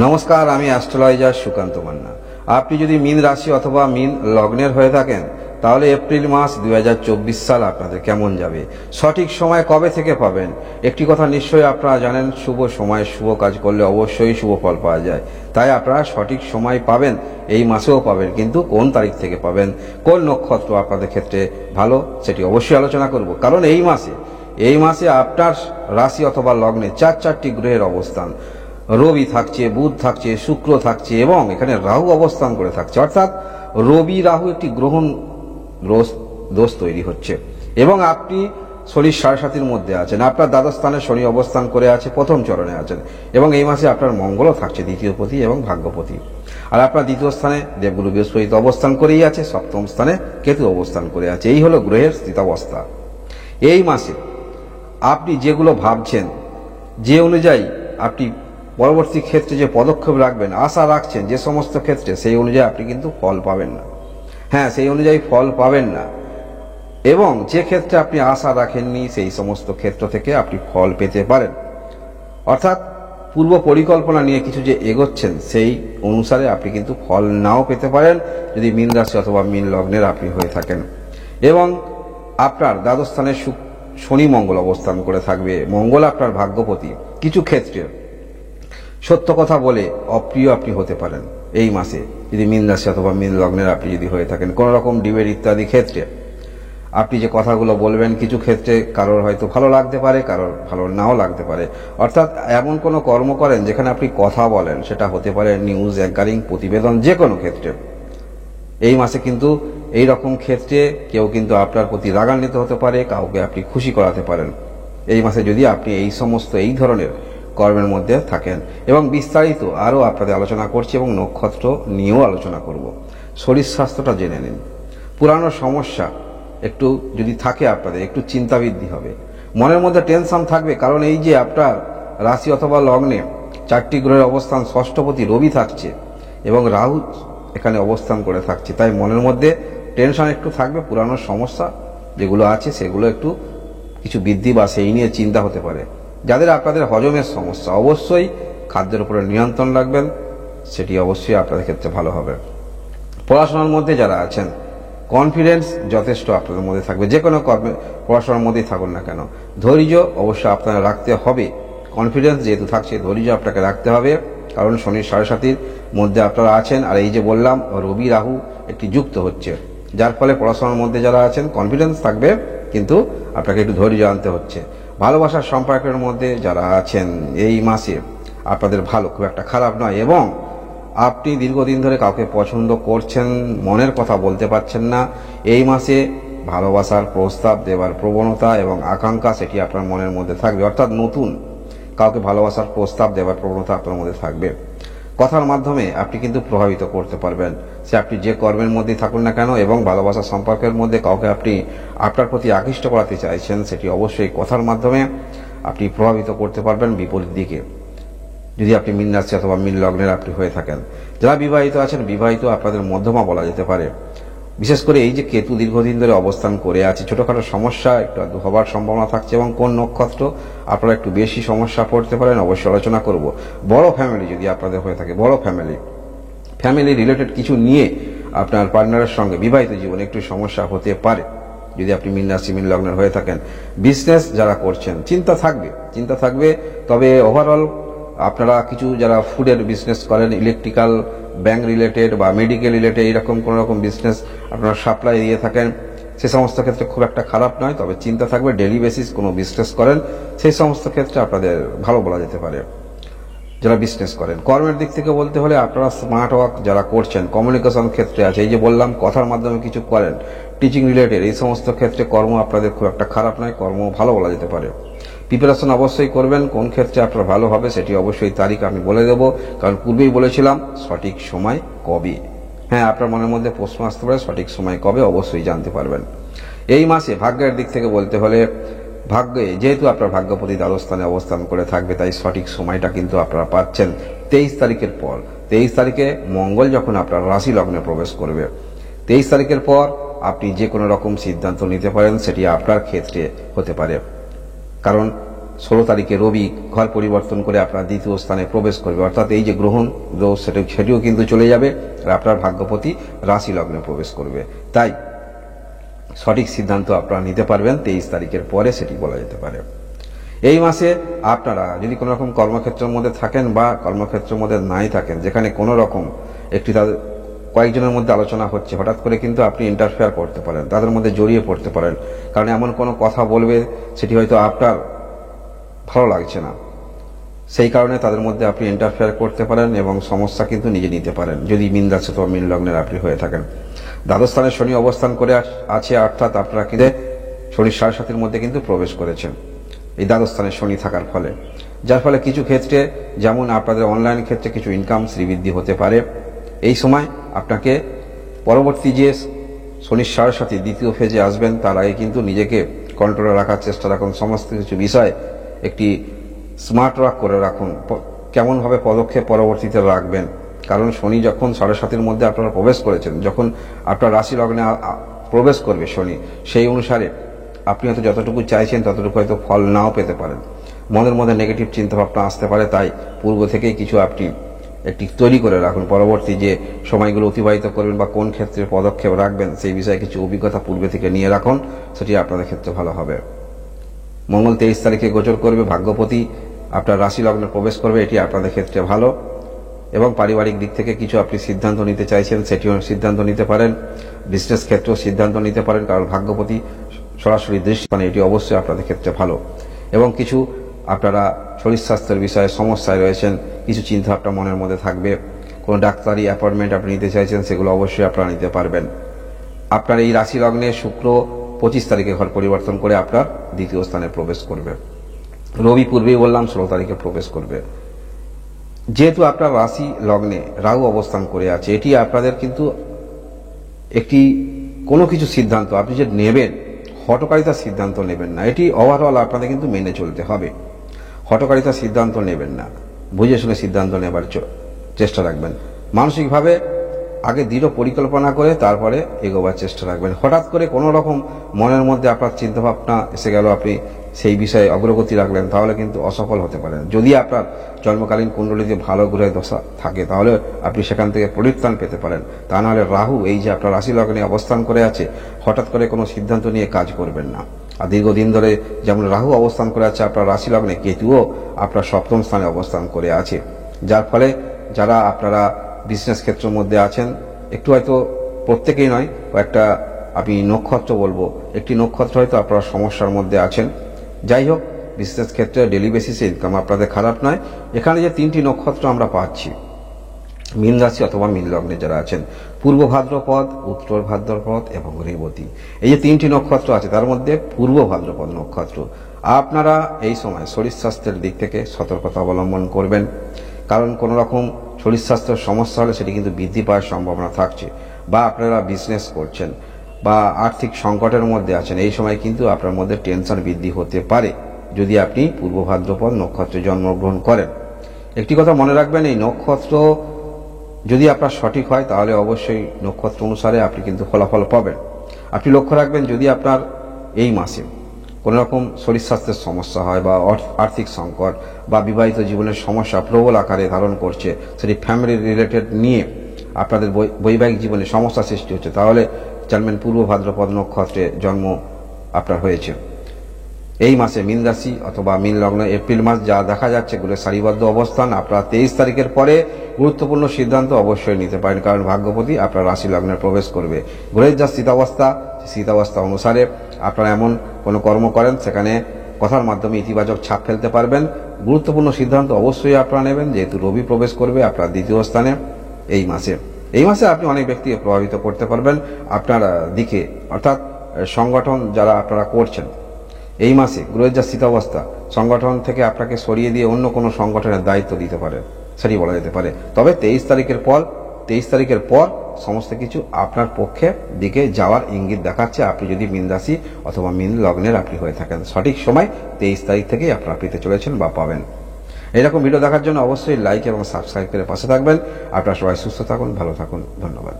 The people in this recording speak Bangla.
নমস্কার, আমি অ্যাস্ট্রোলজার সুকান্ত মান্না। আপনি যদি মীন রাশি অথবা মীন লগ্নের হয়ে থাকেন তাহলে এপ্রিল মাস 2024 সাল আপনাদের কেমন যাবে, সঠিক সময় কবে থেকে পাবেন। একটি কথা নিশ্চয়ই আপনারা জানেন, শুভ সময় শুভ কাজ করলে অবশ্যই শুভ ফল পাওয়া যায়। তাই আপনারা সঠিক সময় পাবেন, এই মাসেও পাবেন, কিন্তু কোন তারিখ থেকে পাবেন, কোন নক্ষত্র আপনাদের ক্ষেত্রে ভালো সেটি অবশ্যই আলোচনা করব। কারণ এই মাসে আপনার রাশি অথবা লগ্নে চারটি গ্রহের অবস্থান। রবি থাকছে, বুধ থাকছে, শুক্র থাকছে এবং এখানে রাহু অবস্থান করে থাকছে। অর্থাৎ রবি রাহু একটি গ্রহণ দোষ তৈরি হচ্ছে এবং আপনি শনির 7.5 মধ্যে আছেন। আপনার দ্বাদশ স্থানে শনি অবস্থান করে আছে, প্রথম চরণে আছেন এবং এই মাসে আপনার মঙ্গলও থাকছে দ্বিতীয়পতি এবং ভাগ্যপতি। আর আপনার দ্বিতীয় স্থানে দেবগুরু বৃহস্পতি অবস্থান করেই আছে, সপ্তম স্থানে কেতু অবস্থান করে আছে। এই হলো গ্রহের স্থিতাবস্থা। এই মাসে আপনি যেগুলো ভাবছেন, যে অনুযায়ী আপনি পরবর্তী ক্ষেত্রে যে পদক্ষেপ রাখবেন, আশা রাখছেন যে সমস্ত ক্ষেত্রে, সেই অনুযায়ী আপনি কিন্তু ফল পাবেন না। হ্যাঁ, সেই অনুযায়ী ফল পাবেন না এবং যে ক্ষেত্রে আপনি আশা রাখেননি সেই সমস্ত ক্ষেত্র থেকে আপনি ফল পেতে পারেন। অর্থাৎ পূর্ব পরিকল্পনা নিয়ে কিছু যে এগোচ্ছেন সেই অনুসারে আপনি কিন্তু ফল নাও পেতে পারেন যদি মীন রাশি অথবা মীন লগ্নের আপনি হয়ে থাকেন। এবং আপনার দ্বাদশ স্থানে শনি মঙ্গল অবস্থান করে থাকবে। মঙ্গল আপনার ভাগ্যপতি। কিছু ক্ষেত্রে সত্য কথা বলে অপ্রিয় আপনি হতে পারেন এই মাসে যদি মীন রাশি অথবা মীন লগ্নের আপনি যদি হয়ে থাকেন। কোন রকম ডিবেট ইত্যাদি ক্ষেত্রে আপনি যে কথাগুলো বলবেন, কিছু ক্ষেত্রে কারোর হয়তো ভালো লাগতে পারে, কারোর ভালো নাও লাগতে পারে। অর্থাৎ এমন কোনো কর্ম করেন যেখানে আপনি কথা বলেন, সেটা হতে পারে নিউজ অ্যাঙ্কারিং, প্রতিবেদন, যে কোনো ক্ষেত্রে। এই মাসে কিন্তু এই রকম ক্ষেত্রে কেউ কিন্তু আপনার প্রতি রাগান্বিত হতে পারে, কাউকে আপনি খুশি করাতে পারেন এই মাসে যদি আপনি এই ধরনের কর্মের মধ্যে থাকেন। এবং বিস্তারিত আরও আপনাদের আলোচনা করছি এবং নক্ষত্র নিয়েও আলোচনা করব। শরীর স্বাস্থ্যটা জেনে নিন। পুরানো সমস্যা একটু যদি থাকে আপনাদের, একটু চিন্তা বৃদ্ধি হবে, মনের মধ্যে টেনশন থাকবে। কারণ এই যে আপনার রাশি অথবা লগ্নে 4টি গ্রহের অবস্থান, ষষ্ঠপতি রবি থাকছে এবং রাহু এখানে অবস্থান করে থাকছে, তাই মনের মধ্যে টেনশন একটু থাকবে। পুরানো সমস্যা যেগুলো আছে সেগুলো একটু কিছু বৃদ্ধি বা সেই নিয়ে চিন্তা হতে পারে। যাদের আপনাদের হজমের সমস্যা, অবশ্যই খাদ্যের উপরে নিয়ন্ত্রণ রাখবেন, সেটি অবশ্যই আপনাদের ক্ষেত্রে ভালো হবে। পড়াশোনার মধ্যে যারা আছেন, কনফিডেন্স যথেষ্ট আপনাদের মধ্যে থাকবে। যে কোনো কর্মে পড়াশোনার মধ্যেই থাকুন না কেন, ধৈর্য অবশ্যই আপনারা রাখতে হবে। কনফিডেন্স যেহেতু থাকছে, ধৈর্য আপনাকে রাখতে হবে। কারণ শনির 7.5 মধ্যে আপনারা আছেন। আর এই যে বললাম, রবি রাহু একটি যুক্ত হচ্ছে, যার ফলে পড়াশোনার মধ্যে যারা আছেন কনফিডেন্স থাকবে, কিন্তু আপনাকে একটু ধৈর্য আনতে হচ্ছে। ভালোবাসার সম্পর্কের মধ্যে যারা আছেন, এই মাসে আপনাদের ভালো, খুব একটা খারাপ নয়। এবং আপনি দীর্ঘদিন ধরে কাউকে পছন্দ করছেন, মনের কথা বলতে পারছেন না, এই মাসে ভালোবাসার প্রস্তাব দেওয়ার প্রবণতা এবং আকাঙ্ক্ষা সেটি আপনার মনের মধ্যে থাকবে। অর্থাৎ নতুন কাউকে ভালোবাসার প্রস্তাব দেওয়ার প্রবণতা আপনার মধ্যে থাকবে। কথার মাধ্যমে আপনি কিন্তু প্রভাবিত করতে পারবেন, সে আপনি যে কর্মের মধ্যেই থাকুন না কেন। এবং ভালোবাসার সম্পর্কের মধ্যে কাউকে আপনি আপনার প্রতি আকৃষ্ট করাতে চাইছেন, সেটি অবশ্যই কথার মাধ্যমে আপনি প্রভাবিত করতে পারবেন বিপরীত দিকে, যদি আপনি মীন রাশি অথবা মীন লগ্নের আপনি হয়ে থাকেন। যারা বিবাহিত আছেন, বিবাহিত আপনাদের মধ্যমা বলা যেতে পারে। বিশেষ করে এই যে কেতু দীর্ঘদিন ধরে অবস্থান করে আছে, ছোটখাটো সমস্যা একটু হবার সম্ভাবনা থাকছে। এবং কোন নক্ষত্র আপনারা একটু বেশি সমস্যা পড়তে পারেন অবশ্যই আলোচনা করব। বড় ফ্যামিলি যদি আপনাদের হয়ে থাকে, বড় ফ্যামিলি রিলেটেড কিছু নিয়ে আপনার পার্টনারের সঙ্গে বিবাহিত জীবনে একটু সমস্যা হতে পারে যদি আপনি মীন রাশি মীন লগ্নের হয়ে থাকেন। বিজনেস যারা করছেন, চিন্তা থাকবে। তবে ওভারঅল আপনারা কিছু যারা ফুডের বিজনেস করেন, ইলেকট্রিক্যাল, ব্যাংক রিলেটেড বা মেডিকেল রিলেটেড, এইরকম কোনো রকম বিজনেস আপনারা সাপ্লাই দিয়ে থাকেন, সে সমস্ত ক্ষেত্রে খুব একটা খারাপ নয়। তবে চিন্তা থাকবে। ডেইলি বেসিস কোনো বিজনেস করেন, সেই সমস্ত ক্ষেত্রে আপনাদের ভালো বলা যেতে পারে। যারা বিজনেস করেন, কর্মের দিক থেকে বলতে হলে আপনারা স্মার্ট ওয়ার্ক যারা করছেন, কমিউনিকেশন ক্ষেত্রে আছে, এই যে বললাম কথার মাধ্যমে কিছু করেন, টিচিং রিলেটেড, এই সমস্ত ক্ষেত্রে কর্ম আপনাদের খুব একটা খারাপ নয়, কর্ম ভালো বলা যেতে পারে। প্রিপারেশন অবশ্যই করবেন, কোন ক্ষেত্রে আপনার ভালো হবে সেটি অবশ্যই তারিখ আমি বলে দেব। কারণ পূর্বেই বলেছিলাম সঠিক সময় কবে। হ্যাঁ, আপনার মনের মধ্যে প্রশ্ন আসতে পারে, সঠিক সময় কবে অবশ্যই জানতে পারবেন। এই মাসে ভাগ্যের দিক থেকে বলতে হলে, ভাগ্যে যেহেতু আপনার ভাগ্যপতি দ্বাদশ স্থানে অবস্থান করে থাকবে, তাই সঠিক সময়টা কিন্তু আপনারা পাচ্ছেন 23 তারিখের পর। 23 তারিখে মঙ্গল যখন আপনার রাশি লগ্নে প্রবেশ করবে, 23 তারিখের পর আপনি যে কোনো রকম সিদ্ধান্ত নিতে পারেন, সেটি আপনার ক্ষেত্রে হতে পারে। কারণ 16 তারিখে রবি ঘর পরিবর্তন করে আপনার দ্বিতীয় স্থানে প্রবেশ করবে, অর্থাৎ এই যে গ্রহণ দোষ সেটিও কিন্তু চলে যাবে আর আপনার ভাগ্যপতি রাশি লগ্নে প্রবেশ করবে। তাই সঠিক সিদ্ধান্ত আপনারা নিতে পারবেন 23 তারিখের পরে, সেটি বলা যেতে পারে। এই মাসে আপনারা যদি কোনো রকম কর্মক্ষেত্রের মধ্যে থাকেন বা কর্মক্ষেত্রের মধ্যে নাই থাকেন, যেখানে কোনো রকম একটি তাদের কয়েকজনের মধ্যে আলোচনা হচ্ছে, হঠাৎ করে কিন্তু আপনি ইন্টারফেয়ার করতে পারেন, তাদের মধ্যে জড়িয়ে পড়তে পারেন, কারণ এমন কোনো কথা বলবে সেটি হয়তো আপনার ভালো লাগছে না, সেই কারণে তাদের মধ্যে আপনি ইন্টারফেয়ার করতে পারেন এবং সমস্যা কিন্তু নিজে নিতে পারেন যদি মীন রাশি অথবা মীন লগ্নের আপনি হয়ে থাকেন। দ্বাদশ স্থানে শনি অবস্থান করে আছে, অর্থাৎ আপনারা কিন্তু শনির 7.5-এর মধ্যে কিন্তু প্রবেশ করেছেন এই দ্বাদশ স্থানে শনি থাকার ফলে, যার ফলে কিছু ক্ষেত্রে যেমন আপনাদের অনলাইন ক্ষেত্রে কিছু ইনকাম শ্রীবৃদ্ধি হতে পারে। এই সময় আপনাকে পরবর্তী যে শনির 7.5 দ্বিতীয় ফেজে আসবেন তার আগে কিন্তু নিজেকে কন্ট্রোলে রাখার চেষ্টা রাখুন, সমস্ত কিছু বিষয় একটি স্মার্ট ওয়ার্ক করে রাখুন, কেমনভাবে পদক্ষেপ পরবর্তীতে রাখবেন, কারণ শনি যখন 7.5-এর মধ্যে আপনারা প্রবেশ করেছেন, যখন আপনার রাশি লগ্নে প্রবেশ করবে শনি, সেই অনুসারে আপনি হয়তো যতটুকু চাইছেন ততটুকু হয়তো ফল নাও পেতে পারেন, মনের মধ্যে নেগেটিভ চিন্তাভাবনা আসতে পারে। তাই পূর্ব থেকেই কিছু আপনি একটি তৈরি করে রাখুন, পরবর্তী যে সময়গুলো অতিবাহিত করবেন বা কোন ক্ষেত্রে পদক্ষেপ রাখবেন সেই বিষয়ে কিছু অভিজ্ঞতা পূর্বে থেকে নিয়ে রাখুন, সেটি আপনাদের ক্ষেত্রে ভালো হবে। মঙ্গল 23 তারিখে গোচর করবে, ভাগ্যপতি আপনার রাশি লগ্নে প্রবেশ করবে, এটি আপনাদের ক্ষেত্রে ভালো। এবং পারিবারিক দিক থেকে কিছু আপনি সিদ্ধান্ত নিতে চাইছেন সেটিও সিদ্ধান্ত নিতে পারেন, বিজনেস ক্ষেত্রেও সিদ্ধান্ত নিতে পারেন, কারণ ভাগ্যপতি সরাসরি দৃষ্টি মানে এটি অবশ্যই আপনাদের ক্ষেত্রে ভালো। এবং কিছু আপনারা শরীর স্বাস্থ্যের বিষয়ে সমস্যায় রয়েছেন, কিছু চিন্তা আপনার মনের মধ্যে থাকবে, কোনো ডাক্তারি অ্যাপয়েন্টমেন্ট আপনি নিতে চাইছেন সেগুলো অবশ্যই আপনারা নিতে পারবেন। আপনার এই রাশি লগ্নে শুক্র 25 তারিখে ঘর পরিবর্তন করে আপনার দ্বিতীয় স্থানে প্রবেশ করবে, রবি পূর্বেই বললাম 16 তারিখে প্রবেশ করবে। যেহেতু আপনার রাশি লগ্নে রাহু অবস্থান করে আছে, এটি আপনাদের কিন্তু একটি কোনো কিছু সিদ্ধান্ত আপনি যে নেবেন, হঠকারিতার সিদ্ধান্ত নেবেন না, এটি ওভারঅল আপনাদের কিন্তু মেনে চলতে হবে। হঠকারিতার সিদ্ধান্ত নেবেন না, বুঝে শুনে সিদ্ধান্ত নেবার চেষ্টা রাখবেন। মানসিকভাবে আগে দৃঢ় পরিকল্পনা করে তারপরে এগোবার চেষ্টা রাখবেন। হঠাৎ করে কোনো রকম মনের মধ্যে আপনার চিন্তাভাবনা এসে গেল, আপনি সেই বিষয়ে অগ্রগতি রাখলেন, তাহলে কিন্তু অসফল হতে পারেন। যদি আপনার জন্মকালীন কুণ্ডলিতে ভালো গ্রহের দশা থাকে তাহলে আপনি সেখান থেকে পরিত্রাণ পেতে পারেন। তা নাহলে রাহু এই যে আপনার রাশি লগ্নে অবস্থান করে আছে, হঠাৎ করে কোনো সিদ্ধান্ত নিয়ে কাজ করবেন না। আর দীর্ঘদিন ধরে যেমন রাহু অবস্থান করে আছে আপনার রাশি লগ্নে, কেতুও আপনার 7ম স্থানে অবস্থান করে আছে, যার ফলে যারা আপনারা বিজনেস ক্ষেত্রের মধ্যে আছেন, একটু হয়তো প্রত্যেকেই নয়, কয়েকটা আমি নক্ষত্র বলবো, একটি নক্ষত্র হয়তো আপনারা সমস্যার মধ্যে আছেন। যাই হোক, বিজনেস ক্ষেত্রে ডেলি বেসিসে ইনকাম আপনাদের খারাপ নয়। এখানে যে 3টি নক্ষত্র আমরা পাচ্ছি মীন রাশি অথবা মীন লগ্নে যারা আছেন, পূর্ব ভাদ্রপদ, উত্তর ভাদ্রপদ এবং রেবতী, এই যে 3টি নক্ষত্র আছে তার মধ্যে পূর্ব ভাদ্রপদ নক্ষত্র, আপনারা এই সময় শরীর স্বাস্থ্যের দিক থেকে সতর্কতা অবলম্বন করবেন, কারণ কোনো রকম শরীর স্বাস্থ্যের সমস্যা হলে সেটি কিন্তু বৃদ্ধি পাওয়ার সম্ভাবনা থাকছে। বা আপনারা বিজনেস করছেন বা আর্থিক সংকটের মধ্যে আছেন, এই সময় কিন্তু আপনার মধ্যে টেনশন বৃদ্ধি হতে পারে যদি আপনি পূর্ব ভাদ্রপদ নক্ষত্রে জন্মগ্রহণ করেন। একটি কথা মনে রাখবেন, এই নক্ষত্র যদি আপনার সঠিক হয় তাহলে অবশ্যই নক্ষত্র অনুসারে আপনি কিন্তু ফলাফল পাবেন। আপনি লক্ষ্য রাখবেন, যদি আপনার এই মাসে কোনো রকম শরীর স্বাস্থ্যের সমস্যা হয় বা আর্থিক সংকট বা বিবাহিত জীবনের সমস্যা প্রবল আকারে ধারণ করছে, সেটি ফ্যামিলি রিলেটেড নিয়ে আপনাদের বৈবাহিক জীবনে সমস্যা সৃষ্টি হচ্ছে, তাহলে জানবেন পূর্ব ভাদ্রপদ নক্ষত্রে জন্ম আপনার হয়েছে। এই মাসে মীন রাশি অথবা মীন লগ্ন এপ্রিল মাস যা দেখা যাচ্ছে গ্রহের সারিবদ্ধ অবস্থান, আপনারা 23 তারিখের পরে গুরুত্বপূর্ণ সিদ্ধান্ত অবশ্যই নিতে পারেন, কারণ ভাগ্যপতি আপনার রাশি লগ্নে প্রবেশ করবে। গ্রহের যা স্থিতাবস্থা অনুসারে আপনারা এমন কোনো কর্ম করেন সেখানে কথার মাধ্যমে ইতিবাচক ছাপ ফেলতে পারবেন। গুরুত্বপূর্ণ সিদ্ধান্ত অবশ্যই আপনারা নেবেন, যেহেতু রবি প্রবেশ করবে আপনার দ্বিতীয় স্থানে এই মাসে আপনি অনেক ব্যক্তিকে প্রভাবিত করতে পারবেন আপনার দিকে, অর্থাৎ সংগঠন যারা আপনারা করছেন, এই মাসে গ্রহের যা স্থিতাবস্থা সংগঠন থেকে আপনাকে সরিয়ে দিয়ে অন্য কোনো সংগঠনের দায়িত্ব দিতে পারে, সেটি বলা যেতে পারে। তবে 23 তারিখের পর সমস্ত কিছু আপনার পক্ষে দিকে যাওয়ার ইঙ্গিত দেখাচ্ছে, আপনি যদি মীন রাশি অথবা মীন লগ্নের আপনি হয়ে থাকেন। সঠিক সময় 23 তারিখ থেকেই আপনারা পেতে চলেছেন বা পাবেন। এরকম ভিডিও দেখার জন্য অবশ্যই লাইক এবং সাবস্ক্রাইব করে পাশে থাকবেন। আপনারা সবাই সুস্থ থাকুন, ভালো থাকুন, ধন্যবাদ।